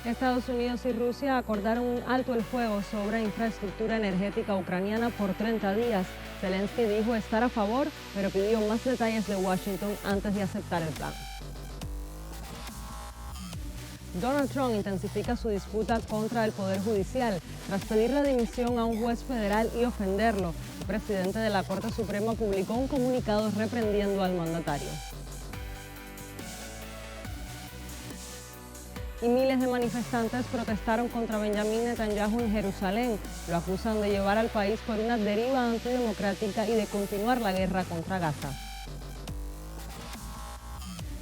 Estados Unidos y Rusia acordaron un alto el fuego sobre infraestructura energética ucraniana por 30 días. Zelensky dijo estar a favor, pero pidió más detalles de Washington antes de aceptar el plan. Donald Trump intensifica su disputa contra el Poder Judicial tras pedir la dimisión a un juez federal y ofenderlo. El presidente de la Corte Suprema publicó un comunicado reprendiendo al mandatario. Y miles de manifestantes protestaron contra Benjamin Netanyahu en Jerusalén. Lo acusan de llevar al país por una deriva antidemocrática y de continuar la guerra contra Gaza.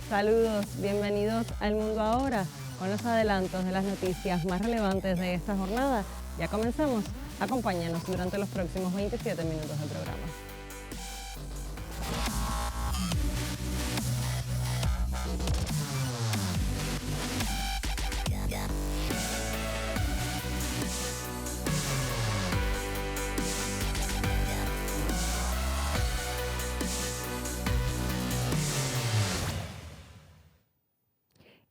Saludos, bienvenidos al Mundo Ahora, con los adelantos de las noticias más relevantes de esta jornada. Ya comenzamos. Acompáñanos durante los próximos 27 minutos del programa.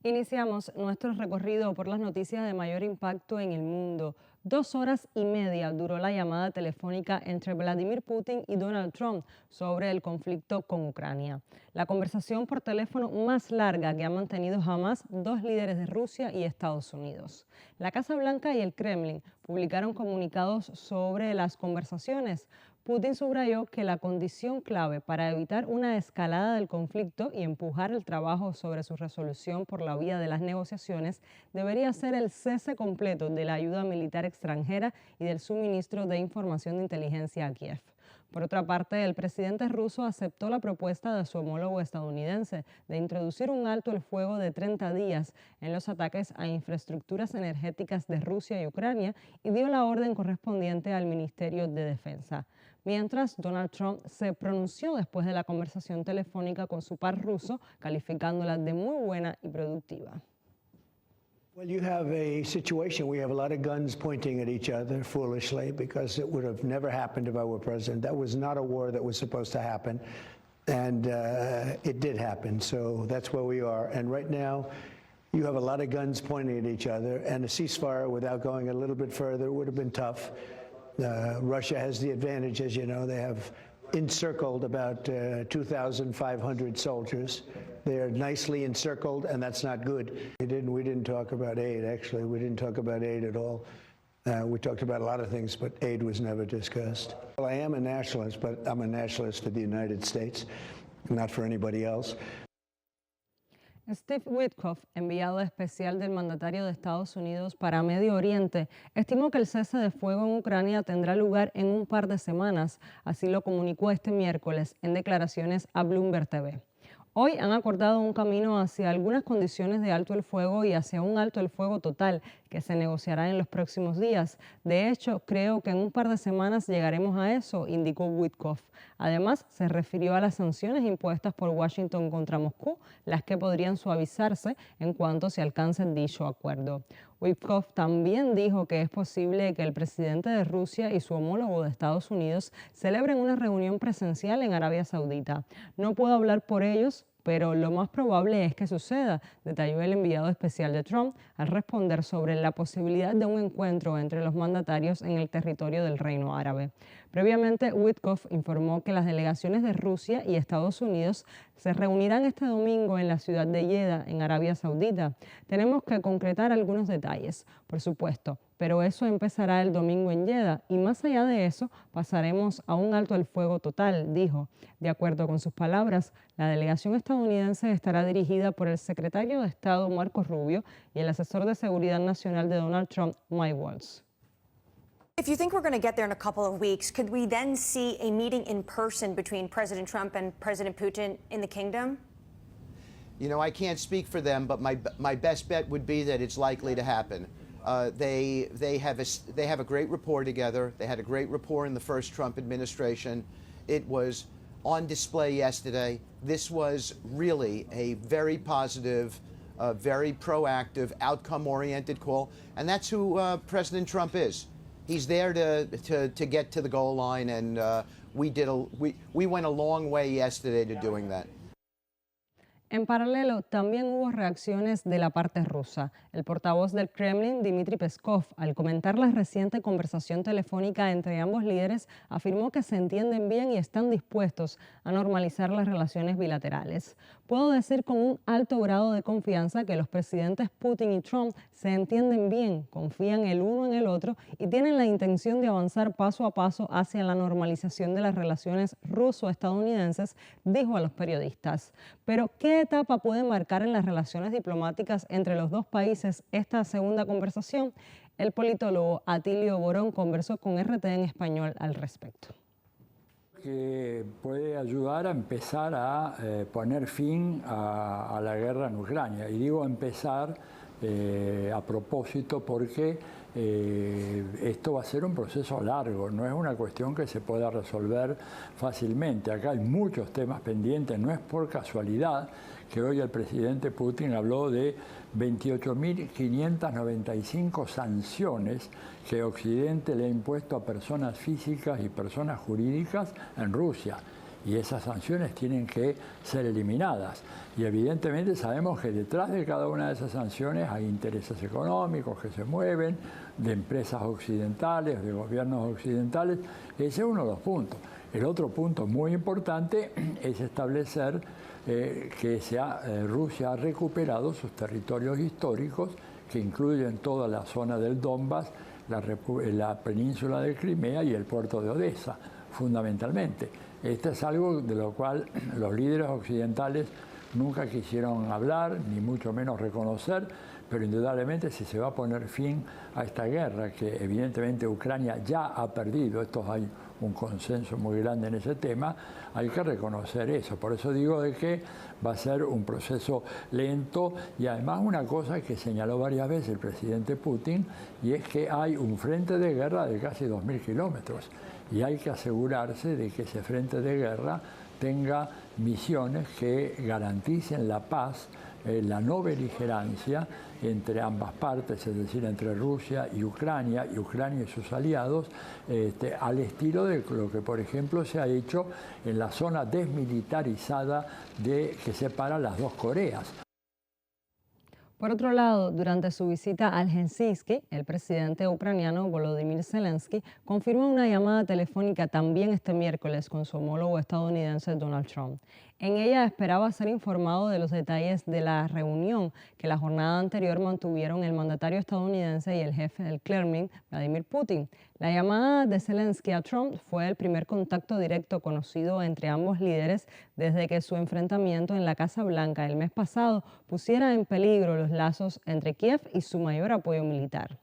Iniciamos nuestro recorrido por las noticias de mayor impacto en el mundo. 2 horas y media duró la llamada telefónica entre Vladimir Putin y Donald Trump sobre el conflicto con Ucrania. La conversación por teléfono más larga que han mantenido jamás dos líderes de Rusia y Estados Unidos. La Casa Blanca y el Kremlin publicaron comunicados sobre las conversaciones. Putin subrayó que la condición clave para evitar una escalada del conflicto y empujar el trabajo sobre su resolución por la vía de las negociaciones debería ser el cese completo de la ayuda militar extranjera y del suministro de información de inteligencia a Kiev. Por otra parte, el presidente ruso aceptó la propuesta de su homólogo estadounidense de introducir un alto el fuego de 30 días en los ataques a infraestructuras energéticas de Rusia y Ucrania y dio la orden correspondiente al Ministerio de Defensa. Mientras, Donald Trump se pronunció después de la conversación telefónica con su par ruso, calificándola de muy buena y productiva. Well, you have a situation where you have a lot of guns pointing at each other foolishly because it would have never happened if I were president. That was not a war that was supposed to happen, and it did happen. So that's where we are. And right now, you have a lot of guns pointing at each other, and a ceasefire without going a little bit further would have been tough. Russia has the advantage, as you know. They have encircled about 2,500 soldiers. They're nicely encircled, and that's not good. We didn't talk about aid, actually. We didn't talk about aid at all. We talked about a lot of things, but aid was never discussed. Well, I am a nationalist, but I'm a nationalist for the United States, not for anybody else. Steve Witkoff, enviado especial del mandatario de Estados Unidos para Medio Oriente, estimó que el cese de fuego en Ucrania tendrá lugar en un par de semanas. Así lo comunicó este miércoles en declaraciones a Bloomberg TV. Hoy han acordado un camino hacia algunas condiciones de alto el fuego y hacia un alto el fuego total que se negociará en los próximos días. De hecho, creo que en un par de semanas llegaremos a eso, indicó Witkoff. Además, se refirió a las sanciones impuestas por Washington contra Moscú, las que podrían suavizarse en cuanto se alcance dicho acuerdo. Witkoff también dijo que es posible que el presidente de Rusia y su homólogo de Estados Unidos celebren una reunión presencial en Arabia Saudita. No puedo hablar por ellos, pero lo más probable es que suceda, detalló el enviado especial de Trump al responder sobre la posibilidad de un encuentro entre los mandatarios en el territorio del Reino Árabe. Previamente, Witkoff informó que las delegaciones de Rusia y Estados Unidos se reunirán este domingo en la ciudad de Jeddah, en Arabia Saudita. Tenemos que concretar algunos detalles, por supuesto, pero eso empezará el domingo en Jeddah y más allá de eso pasaremos a un alto el fuego total, dijo. De acuerdo con sus palabras, la delegación estadounidense estará dirigida por el secretario de Estado Marco Rubio y el asesor de seguridad nacional de Donald Trump, Mike Waltz. If you think we're going to get there in a couple of weeks, could we then see a meeting in person between President Trump and President Putin in the kingdom? You know, I can't speak for them, but my best bet would be that it's likely to happen. They have a great rapport together. They had a great rapport in the first Trump administration. It was on display yesterday. This was really a very positive, very proactive, outcome-oriented call, and that's who President Trump is. He's there to get to the goal line, and we went a long way yesterday to doing that. En paralelo, también hubo reacciones de la parte rusa. El portavoz del Kremlin, Dmitry Peskov, al comentar la reciente conversación telefónica entre ambos líderes, afirmó que se entienden bien y están dispuestos a normalizar las relaciones bilaterales. Puedo decir con un alto grado de confianza que los presidentes Putin y Trump se entienden bien, confían el uno en el otro y tienen la intención de avanzar paso a paso hacia la normalización de las relaciones ruso-estadounidenses, dijo a los periodistas. Pero, ¿qué etapa puede marcar en las relaciones diplomáticas entre los dos países esta segunda conversación? El politólogo Atilio Borón conversó con RT en español al respecto. Que puede ayudar a empezar a poner fin a la guerra en Ucrania. Y digo empezar a propósito porque esto va a ser un proceso largo, no es una cuestión que se pueda resolver fácilmente. Acá hay muchos temas pendientes, no es por casualidad que hoy el presidente Putin habló de 28.595 sanciones que Occidente le ha impuesto a personas físicas y personas jurídicas en Rusia. Y esas sanciones tienen que ser eliminadas. Y evidentemente sabemos que detrás de cada una de esas sanciones hay intereses económicos que se mueven, de empresas occidentales, de gobiernos occidentales. Ese es uno de los puntos. El otro punto muy importante es establecer que Rusia ha recuperado sus territorios históricos, que incluyen toda la zona del Donbass, la península de Crimea y el puerto de Odessa, fundamentalmente. Esto es algo de lo cual los líderes occidentales nunca quisieron hablar, ni mucho menos reconocer, pero indudablemente si se va a poner fin a esta guerra, que evidentemente Ucrania ya ha perdido, hay un consenso muy grande en ese tema, hay que reconocer eso. Por eso digo de que va a ser un proceso lento y además una cosa que señaló varias veces el presidente Putin, y es que hay un frente de guerra de casi 2.000 kilómetros y hay que asegurarse de que ese frente de guerra tenga misiones que garanticen la paz, la no beligerancia entre ambas partes, es decir, entre Rusia y Ucrania y sus aliados, al estilo de lo que, por ejemplo, se ha hecho en la zona desmilitarizada que separa las dos Coreas. Por otro lado, durante su visita al Helsinki, el presidente ucraniano Volodymyr Zelensky confirmó una llamada telefónica también este miércoles con su homólogo estadounidense Donald Trump. En ella esperaba ser informado de los detalles de la reunión que la jornada anterior mantuvieron el mandatario estadounidense y el jefe del Kremlin, Vladimir Putin. La llamada de Zelensky a Trump fue el primer contacto directo conocido entre ambos líderes desde que su enfrentamiento en la Casa Blanca el mes pasado pusiera en peligro los lazos entre Kiev y su mayor apoyo militar.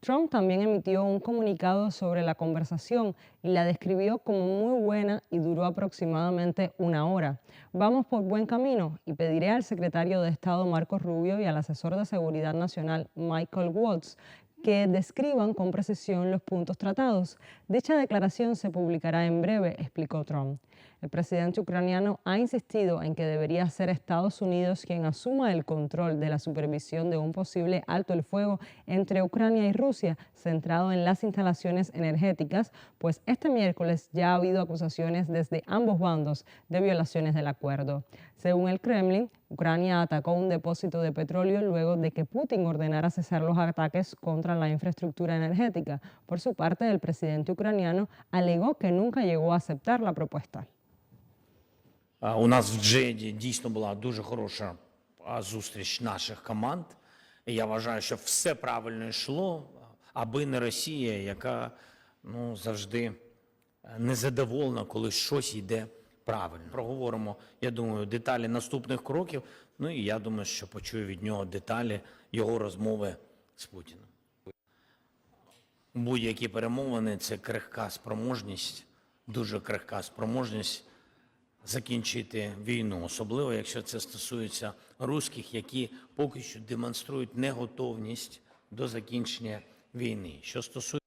Trump también emitió un comunicado sobre la conversación y la describió como muy buena y duró aproximadamente 1 hora. Vamos por buen camino y pediré al secretario de Estado Marco Rubio y al asesor de Seguridad Nacional Michael Waltz que describan con precisión los puntos tratados. Dicha declaración se publicará en breve, explicó Trump. El presidente ucraniano ha insistido en que debería ser Estados Unidos quien asuma el control de la supervisión de un posible alto el fuego entre Ucrania y Rusia, centrado en las instalaciones energéticas, pues este miércoles ya ha habido acusaciones desde ambos bandos de violaciones del acuerdo. Según el Kremlin, Ucrania atacó un depósito de petróleo luego de que Putin ordenara cesar los ataques contra la infraestructura energética. Por su parte, el presidente ucraniano alegó que nunca llegó a aceptar la propuesta. У нас в Джеді дійсно була дуже хороша зустріч наших команд. І я вважаю, що все правильно йшло, аби не Росія, яка завжди незадоволена, коли щось йде правильно. Проговоримо, я думаю, деталі наступних кроків, і я думаю, що почую від нього деталі його розмови з Путіним. Будь-які перемовини – це крихка спроможність, дуже крихка спроможність закінчити війну, особливо якщо це стосується руських, які поки що демонструють неготовність до закінчення війни. Що стосується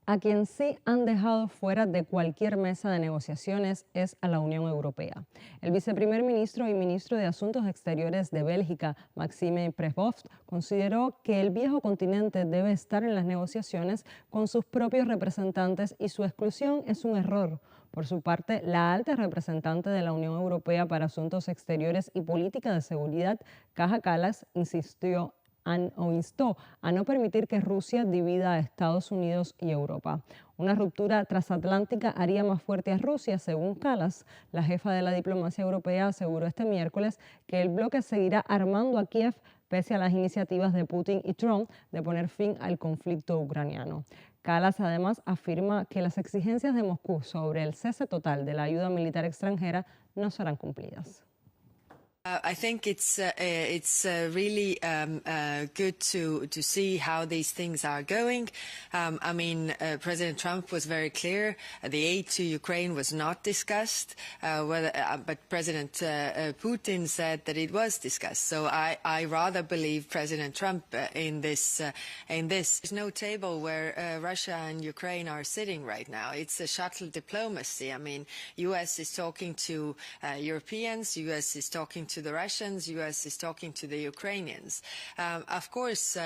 A quien sí han dejado fuera de cualquier mesa de negociaciones es a la Unión Europea. El viceprimer ministro y ministro de Asuntos Exteriores de Bélgica, Maxime Prévost, consideró que el viejo continente debe estar en las negociaciones con sus propios representantes y su exclusión es un error. Por su parte, la alta representante de la Unión Europea para Asuntos Exteriores y Política de Seguridad, Kaja Kallas, instó a no permitir que Rusia divida a Estados Unidos y Europa. Una ruptura transatlántica haría más fuerte a Rusia, según Kallas. La jefa de la diplomacia europea aseguró este miércoles que el bloque seguirá armando a Kiev pese a las iniciativas de Putin y Trump de poner fin al conflicto ucraniano. Kallas además afirma que las exigencias de Moscú sobre el cese total de la ayuda militar extranjera no serán cumplidas. I think it's really good to see how these things are going. I mean, President Trump was very clear. The aid to Ukraine was not discussed, but President Putin said that it was discussed. So I rather believe President Trump in this. There's no table where Russia and Ukraine are sitting right now. It's a shuttle diplomacy. I mean, U.S. is talking to Europeans. U.S. is talking to the Russians, U.S. is talking to the Ukrainians. Of course,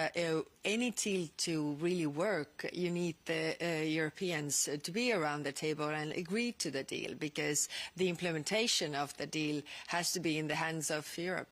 any deal to really work, you need the Europeans to be around the table and agree to the deal, because the implementation of the deal has to be in the hands of Europe.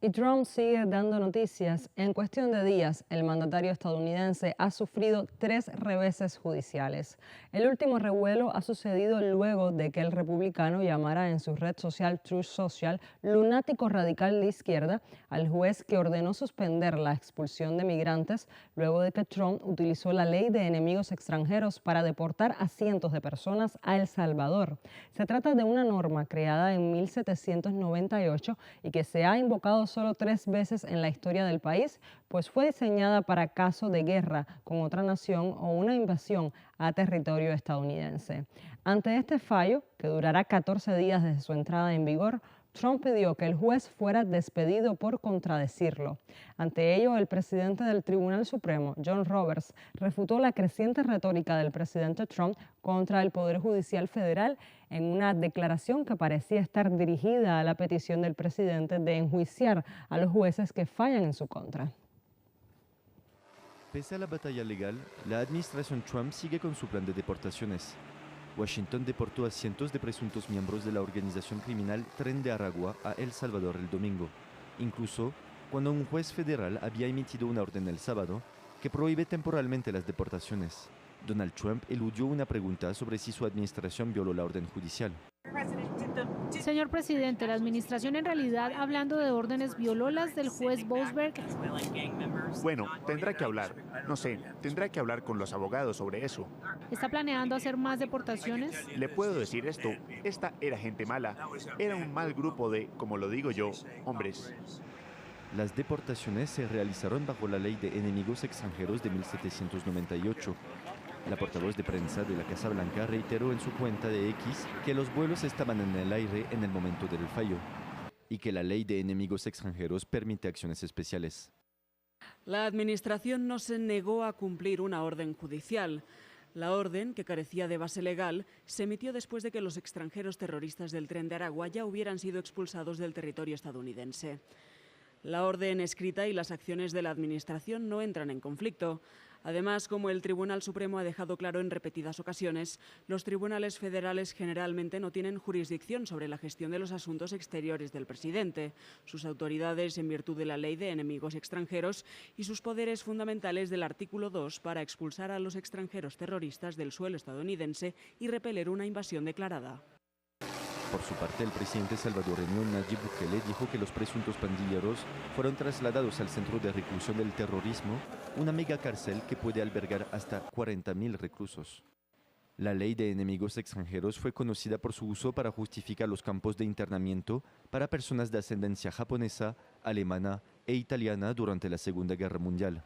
Y Trump sigue dando noticias. En cuestión de días, el mandatario estadounidense ha sufrido 3 reveses judiciales. El último revuelo ha sucedido luego de que el republicano llamara en su red social Truth Social lunático radical de izquierda al juez que ordenó suspender la expulsión de migrantes luego de que Trump utilizó la ley de enemigos extranjeros para deportar a cientos de personas a El Salvador. Se trata de una norma creada en 1798 y que se ha invocado solo 3 veces en la historia del país, pues fue diseñada para caso de guerra con otra nación o una invasión a territorio estadounidense. Ante este fallo, que durará 14 días desde su entrada en vigor, Trump pidió que el juez fuera despedido por contradecirlo. Ante ello, el presidente del Tribunal Supremo, John Roberts, refutó la creciente retórica del presidente Trump contra el Poder Judicial Federal en una declaración que parecía estar dirigida a la petición del presidente de enjuiciar a los jueces que fallan en su contra. Pese a la batalla legal, la administración Trump sigue con su plan de deportaciones. Washington deportó a cientos de presuntos miembros de la organización criminal Tren de Aragua a El Salvador el domingo, incluso cuando un juez federal había emitido una orden el sábado que prohíbe temporalmente las deportaciones. Donald Trump eludió una pregunta sobre si su administración violó la orden judicial. Señor presidente, la administración en realidad, hablando de órdenes, violó las del juez Boasberg. Bueno, tendrá que hablar. No sé, tendrá que hablar con los abogados sobre eso. ¿Está planeando hacer más deportaciones? Le puedo decir esto, esta era gente mala. Era un mal grupo de, como lo digo yo, hombres. Las deportaciones se realizaron bajo la Ley de Enemigos Extranjeros de 1798. La portavoz de prensa de la Casa Blanca reiteró en su cuenta de X que los vuelos estaban en el aire en el momento del fallo y que la Ley de Enemigos Extranjeros permite acciones especiales. La administración no se negó a cumplir una orden judicial. La orden, que carecía de base legal, se emitió después de que los extranjeros terroristas del Tren de Aragua ya hubieran sido expulsados del territorio estadounidense. La orden escrita y las acciones de la administración no entran en conflicto. Además, como el Tribunal Supremo ha dejado claro en repetidas ocasiones, los tribunales federales generalmente no tienen jurisdicción sobre la gestión de los asuntos exteriores del presidente, sus autoridades en virtud de la Ley de Enemigos Extranjeros y sus poderes fundamentales del artículo 2 para expulsar a los extranjeros terroristas del suelo estadounidense y repeler una invasión declarada. Por su parte, el presidente salvadoreño Nayib Bukele dijo que los presuntos pandilleros fueron trasladados al Centro de Reclusión del Terrorismo, una megacárcel que puede albergar hasta 40.000 reclusos. La Ley de Enemigos Extranjeros fue conocida por su uso para justificar los campos de internamiento para personas de ascendencia japonesa, alemana e italiana durante la Segunda Guerra Mundial.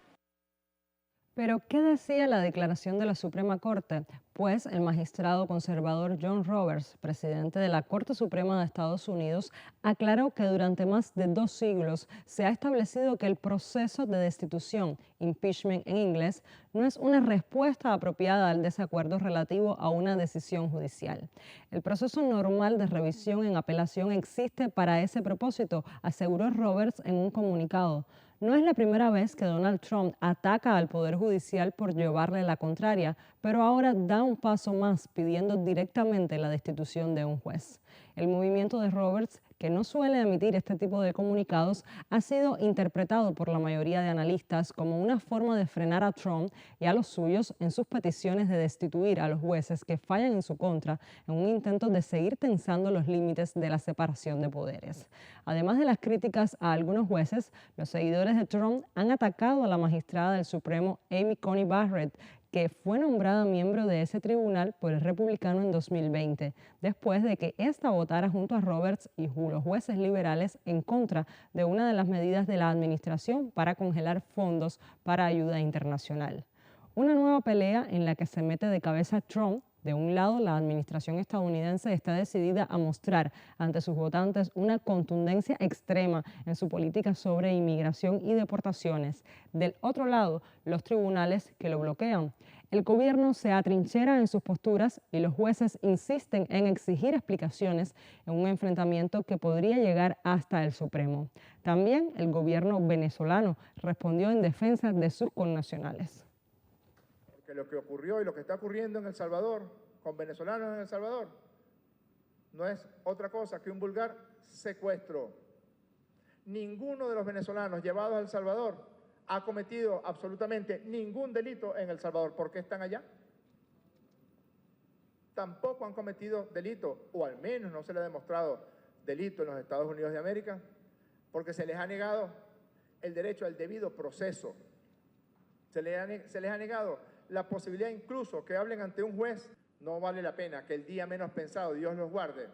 Pero, ¿qué decía la declaración de la Suprema Corte? Pues el magistrado conservador John Roberts, presidente de la Corte Suprema de Estados Unidos, aclaró que durante más de 2 siglos se ha establecido que el proceso de destitución, impeachment en inglés, no es una respuesta apropiada al desacuerdo relativo a una decisión judicial. El proceso normal de revisión en apelación existe para ese propósito, aseguró Roberts en un comunicado. No es la primera vez que Donald Trump ataca al Poder Judicial por llevarle la contraria, pero ahora da un paso más pidiendo directamente la destitución de un juez. El movimiento de Roberts, que no suele emitir este tipo de comunicados, ha sido interpretado por la mayoría de analistas como una forma de frenar a Trump y a los suyos en sus peticiones de destituir a los jueces que fallan en su contra en un intento de seguir tensando los límites de la separación de poderes. Además de las críticas a algunos jueces, los seguidores de Trump han atacado a la magistrada del Supremo Amy Coney Barrett, que fue nombrada miembro de ese tribunal por el republicano en 2020, después de que ésta votara junto a Roberts y los jueces liberales en contra de una de las medidas de la administración para congelar fondos para ayuda internacional. Una nueva pelea en la que se mete de cabeza Trump. De un lado, la administración estadounidense está decidida a mostrar ante sus votantes una contundencia extrema en su política sobre inmigración y deportaciones. Del otro lado, los tribunales que lo bloquean. El gobierno se atrinchera en sus posturas y los jueces insisten en exigir explicaciones en un enfrentamiento que podría llegar hasta el Supremo. También el gobierno venezolano respondió en defensa de sus connacionales. Que lo que ocurrió y lo que está ocurriendo en El Salvador, con venezolanos en El Salvador, no es otra cosa que un vulgar secuestro. Ninguno de los venezolanos llevados a El Salvador ha cometido absolutamente ningún delito en El Salvador. ¿Por qué están allá? Tampoco han cometido delito, o al menos no se les ha demostrado delito en los Estados Unidos de América, porque se les ha negado el derecho al debido proceso. Se les ha negado la posibilidad incluso que hablen ante un juez. No vale la pena que el día menos pensado, Dios los guarde,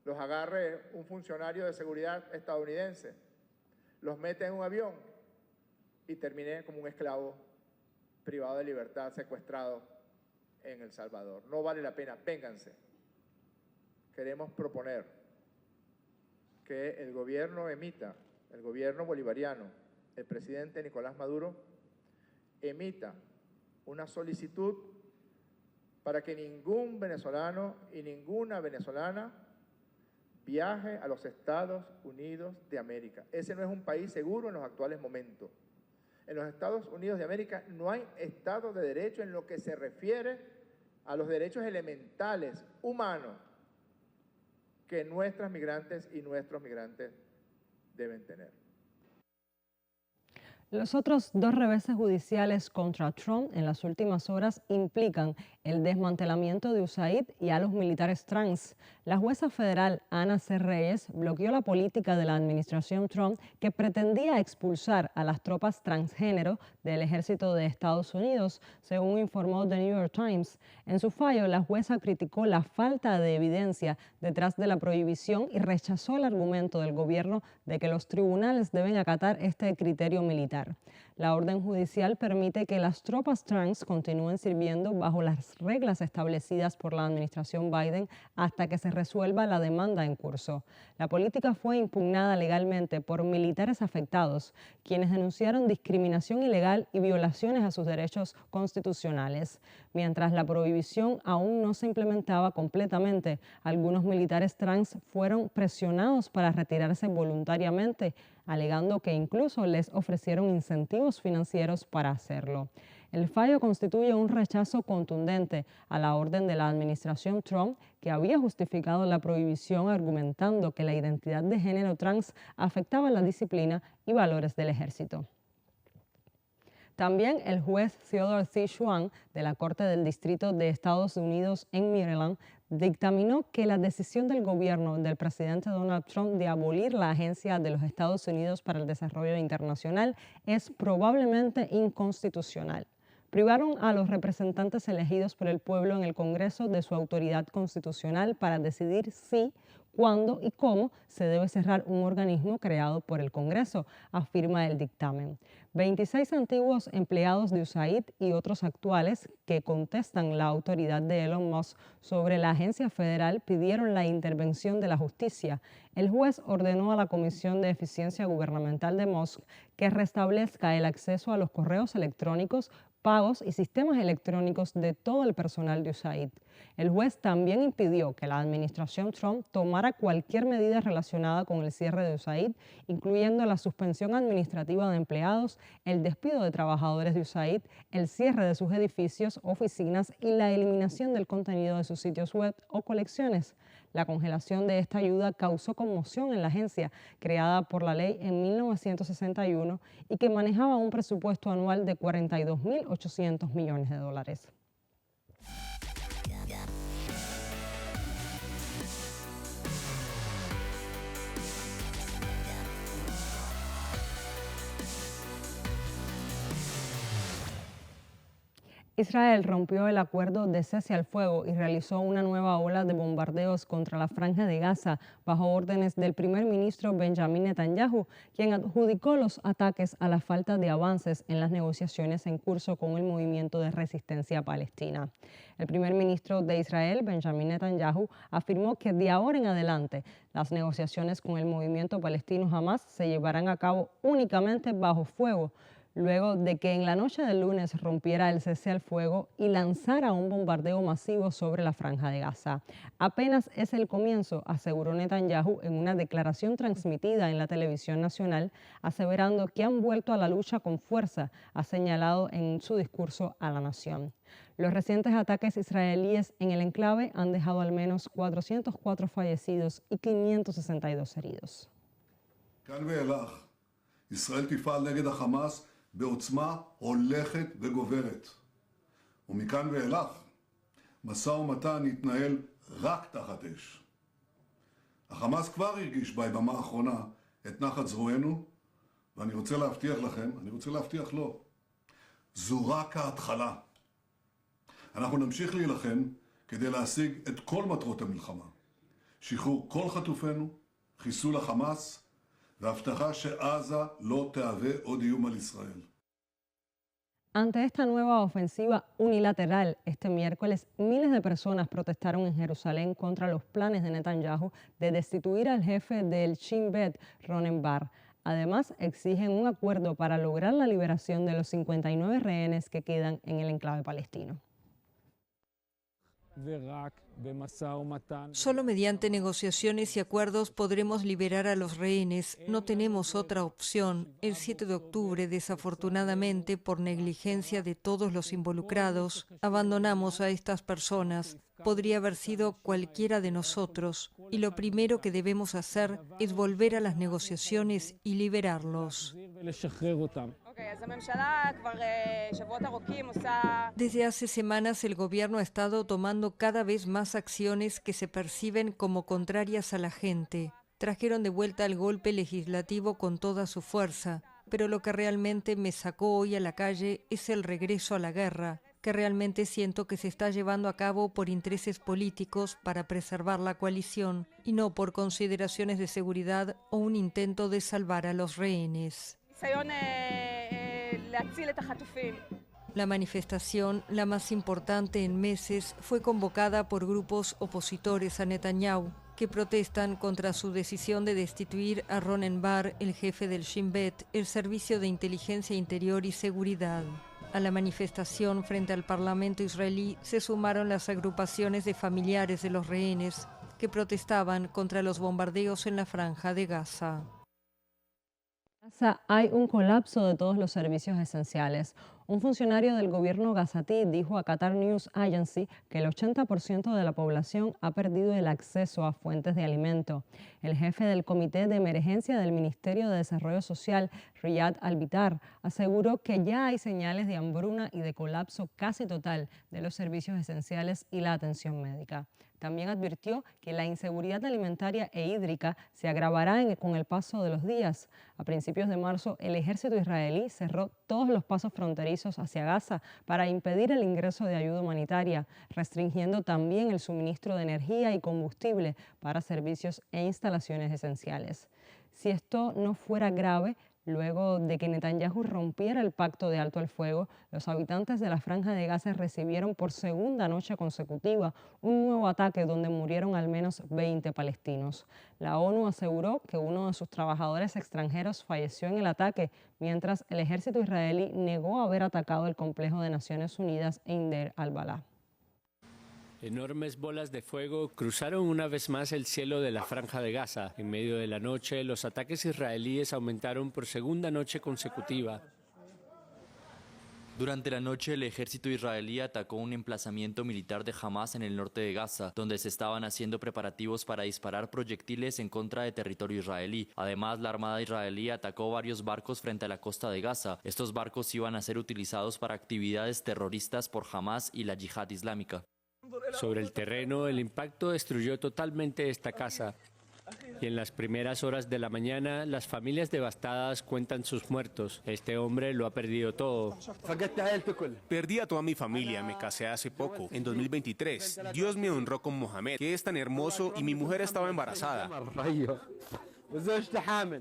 los agarre un funcionario de seguridad estadounidense, los mete en un avión y termine como un esclavo privado de libertad, secuestrado en El Salvador. No vale la pena, vénganse. Queremos proponer que el gobierno bolivariano, el presidente Nicolás Maduro, emita una solicitud para que ningún venezolano y ninguna venezolana viaje a los Estados Unidos de América. Ese no es un país seguro en los actuales momentos. En los Estados Unidos de América no hay Estado de Derecho en lo que se refiere a los derechos elementales humanos que nuestras migrantes y nuestros migrantes deben tener. Los otros 2 reveses judiciales contra Trump en las últimas horas implican el desmantelamiento de USAID y a los militares trans. La jueza federal Ana C. Reyes bloqueó la política de la administración Trump que pretendía expulsar a las tropas transgénero del ejército de Estados Unidos, según informó The New York Times. En su fallo, la jueza criticó la falta de evidencia detrás de la prohibición y rechazó el argumento del gobierno de que los tribunales deben acatar este criterio militar. La orden judicial permite que las tropas trans continúen sirviendo bajo las reglas establecidas por la administración Biden hasta que se resuelva la demanda en curso. La política fue impugnada legalmente por militares afectados, quienes denunciaron discriminación ilegal y violaciones a sus derechos constitucionales. Mientras la prohibición aún no se implementaba completamente, algunos militares trans fueron presionados para retirarse voluntariamente, alegando que incluso les ofrecieron incentivos financieros para hacerlo. El fallo constituye un rechazo contundente a la orden de la administración Trump, que había justificado la prohibición argumentando que la identidad de género trans afectaba la disciplina y valores del ejército. También el juez Theodore C. Schwan de la Corte del Distrito de Estados Unidos en Maryland dictaminó que la decisión del gobierno del presidente Donald Trump de abolir la Agencia de los Estados Unidos para el Desarrollo Internacional es probablemente inconstitucional. privaron a los representantes elegidos por el pueblo en el Congreso de su autoridad constitucional para decidir si, cuándo y cómo se debe cerrar un organismo creado por el Congreso, afirma el dictamen. 26 antiguos empleados de USAID y otros actuales que contestan la autoridad de Elon Musk sobre la agencia federal pidieron la intervención de la justicia. El juez ordenó a la Comisión de Eficiencia Gubernamental de Musk que restablezca el acceso a los correos electrónicos, pagos y sistemas electrónicos de todo el personal de USAID. El juez también impidió que la administración Trump tomara cualquier medida relacionada con el cierre de USAID, incluyendo la suspensión administrativa de empleados, el despido de trabajadores de USAID, el cierre de sus edificios, oficinas y la eliminación del contenido de sus sitios web o colecciones. La congelación de esta ayuda causó conmoción en la agencia, creada por la ley en 1961 y que manejaba un presupuesto anual de 42.800 millones de dólares. Israel rompió el acuerdo de cese al fuego y realizó una nueva ola de bombardeos contra la Franja de Gaza bajo órdenes del primer ministro Benjamin Netanyahu, quien adjudicó los ataques a la falta de avances en las negociaciones en curso con el movimiento de resistencia palestina. El primer ministro de Israel, Benjamin Netanyahu, afirmó que de ahora en adelante las negociaciones con el movimiento palestino Hamas se llevarán a cabo únicamente bajo fuego, luego de que en la noche del lunes rompiera el cese al fuego y lanzara un bombardeo masivo sobre la Franja de Gaza. Apenas es el comienzo, aseguró Netanyahu en una declaración transmitida en la televisión nacional, aseverando que han vuelto a la lucha con fuerza, ha señalado en su discurso a la nación. Los recientes ataques israelíes en el enclave han dejado al menos 404 fallecidos y 562 heridos. ישראל תפעל נגד החמאס בעוצמה הולכת וגוברת. ומכאן ואילך, משא ומתן יתנהל רק תחת אש. החמאס כבר הרגיש ביממה האחרונה את נחת זרוענו, ואני רוצה להבטיח לכם, אני רוצה להבטיח לו, זו רק ההתחלה. אנחנו נמשיך להילחם כדי להשיג את כל מטרות המלחמה. שחרור כל חטופינו, חיסול החמאס, והבטחה שעזה לא תהווה עוד איום על ישראל. Ante esta nueva ofensiva unilateral, este miércoles miles de personas protestaron en Jerusalén contra los planes de Netanyahu de destituir al jefe del Shin Bet, Ronen Bar. Además, exigen un acuerdo para lograr la liberación de los 59 rehenes que quedan en el enclave palestino. Solo mediante negociaciones y acuerdos podremos liberar a los rehenes. No tenemos otra opción. El 7 de octubre, desafortunadamente, por negligencia de todos los involucrados, abandonamos a estas personas. Podría haber sido cualquiera de nosotros. Y lo primero que debemos hacer es volver a las negociaciones y liberarlos. Desde hace semanas el gobierno ha estado tomando cada vez más acciones que se perciben como contrarias a la gente. Trajeron de vuelta el golpe legislativo con toda su fuerza, pero lo que realmente me sacó hoy a la calle es el regreso a la guerra, que realmente siento que se está llevando a cabo por intereses políticos para preservar la coalición y no por consideraciones de seguridad o un intento de salvar a los rehenes. La manifestación, la más importante en meses, fue convocada por grupos opositores a Netanyahu, que protestan contra su decisión de destituir a Ronen Bar, el jefe del Shin Bet, el Servicio de Inteligencia Interior y Seguridad. A la manifestación frente al Parlamento israelí se sumaron las agrupaciones de familiares de los rehenes, que protestaban contra los bombardeos en la Franja de Gaza. Hay un colapso de todos los servicios esenciales. Un funcionario del gobierno gazatí dijo a Qatar News Agency que el 80% de la población ha perdido el acceso a fuentes de alimento. El jefe del Comité de Emergencia del Ministerio de Desarrollo Social, Riyad Al-Bitar, aseguró que ya hay señales de hambruna y de colapso casi total de los servicios esenciales y la atención médica. También advirtió que la inseguridad alimentaria e hídrica se agravará con el paso de los días. A principios de marzo, el ejército israelí cerró todos los pasos fronterizos hacia Gaza para impedir el ingreso de ayuda humanitaria, restringiendo también el suministro de energía y combustible para servicios e instalaciones esenciales. Si esto no fuera grave, luego de que Netanyahu rompiera el pacto de alto al fuego, los habitantes de la Franja de Gaza recibieron por segunda noche consecutiva un nuevo ataque donde murieron al menos 20 palestinos. La ONU aseguró que uno de sus trabajadores extranjeros falleció en el ataque, mientras el ejército israelí negó haber atacado el complejo de Naciones Unidas en Deir al-Balah. Enormes bolas de fuego cruzaron una vez más el cielo de la Franja de Gaza. En medio de la noche, los ataques israelíes aumentaron por segunda noche consecutiva. Durante la noche, el ejército israelí atacó un emplazamiento militar de Hamas en el norte de Gaza, donde se estaban haciendo preparativos para disparar proyectiles en contra de territorio israelí. Además, la Armada israelí atacó varios barcos frente a la costa de Gaza. Estos barcos iban a ser utilizados para actividades terroristas por Hamas y la Yihad Islámica. Sobre el terreno, el impacto destruyó totalmente esta casa. Y en las primeras horas de la mañana, las familias devastadas cuentan sus muertos. Este hombre lo ha perdido todo. Perdí a toda mi familia, me casé hace poco, en 2023. Dios me honró con Mohamed, que es tan hermoso, y mi mujer estaba embarazada.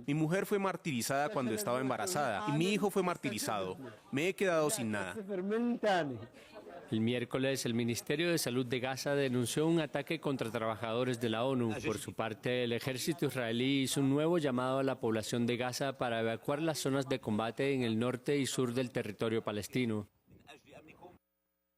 Mi mujer fue martirizada cuando estaba embarazada, y mi hijo fue martirizado. Me he quedado sin nada. El miércoles, el Ministerio de Salud de Gaza denunció un ataque contra trabajadores de la ONU. Por su parte, el ejército israelí hizo un nuevo llamado a la población de Gaza para evacuar las zonas de combate en el norte y sur del territorio palestino.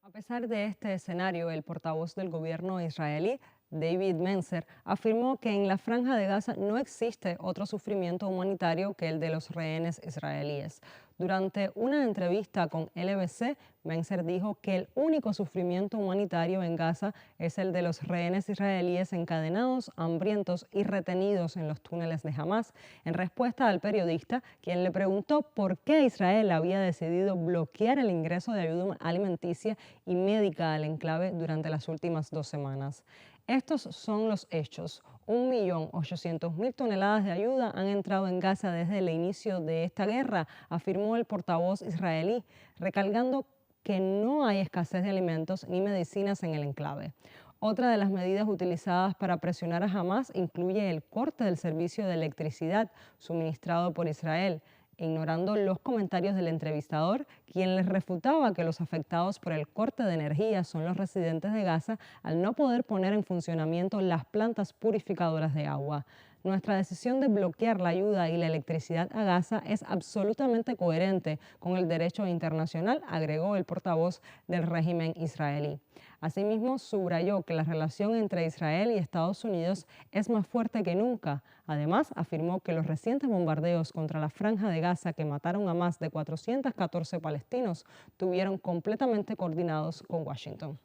A pesar de este escenario, el portavoz del gobierno israelí, David Mencer, afirmó que en la Franja de Gaza no existe otro sufrimiento humanitario que el de los rehenes israelíes. Durante una entrevista con LBC, Mencer dijo que el único sufrimiento humanitario en Gaza es el de los rehenes israelíes encadenados, hambrientos y retenidos en los túneles de Hamas, en respuesta al periodista, quien le preguntó por qué Israel había decidido bloquear el ingreso de ayuda alimenticia y médica al enclave durante las últimas 2 semanas. Estos son los hechos. 1.800.000 toneladas de ayuda han entrado en Gaza desde el inicio de esta guerra, afirmó el portavoz israelí, recalcando que no hay escasez de alimentos ni medicinas en el enclave. Otra de las medidas utilizadas para presionar a Hamas incluye el corte del servicio de electricidad suministrado por Israel, ignorando los comentarios del entrevistador, quien les refutaba que los afectados por el corte de energía son los residentes de Gaza al no poder poner en funcionamiento las plantas purificadoras de agua. Nuestra decisión de bloquear la ayuda y la electricidad a Gaza es absolutamente coherente con el derecho internacional, agregó el portavoz del régimen israelí. Asimismo, subrayó que la relación entre Israel y Estados Unidos es más fuerte que nunca. Además, afirmó que los recientes bombardeos contra la Franja de Gaza que mataron a más de 414 palestinos estuvieron completamente coordinados con Washington.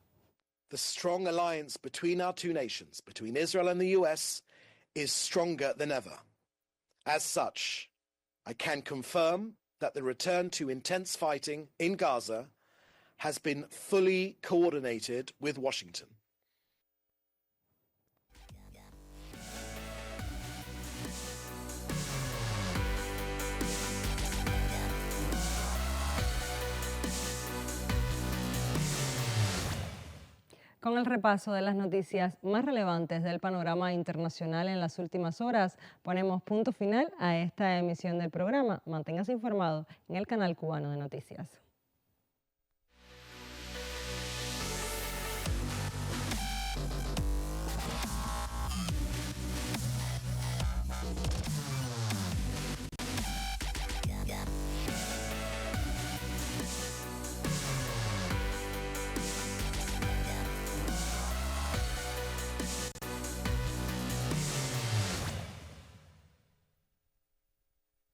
The strong alliance between our two nations, between Israel and the US, is stronger than ever. As such, I can confirm that the return to intense fighting in Gaza has been fully coordinated with Washington. Con el repaso de las noticias más relevantes del panorama internacional en las últimas horas, ponemos punto final a esta emisión del programa. Manténgase informado en el canal cubano de noticias.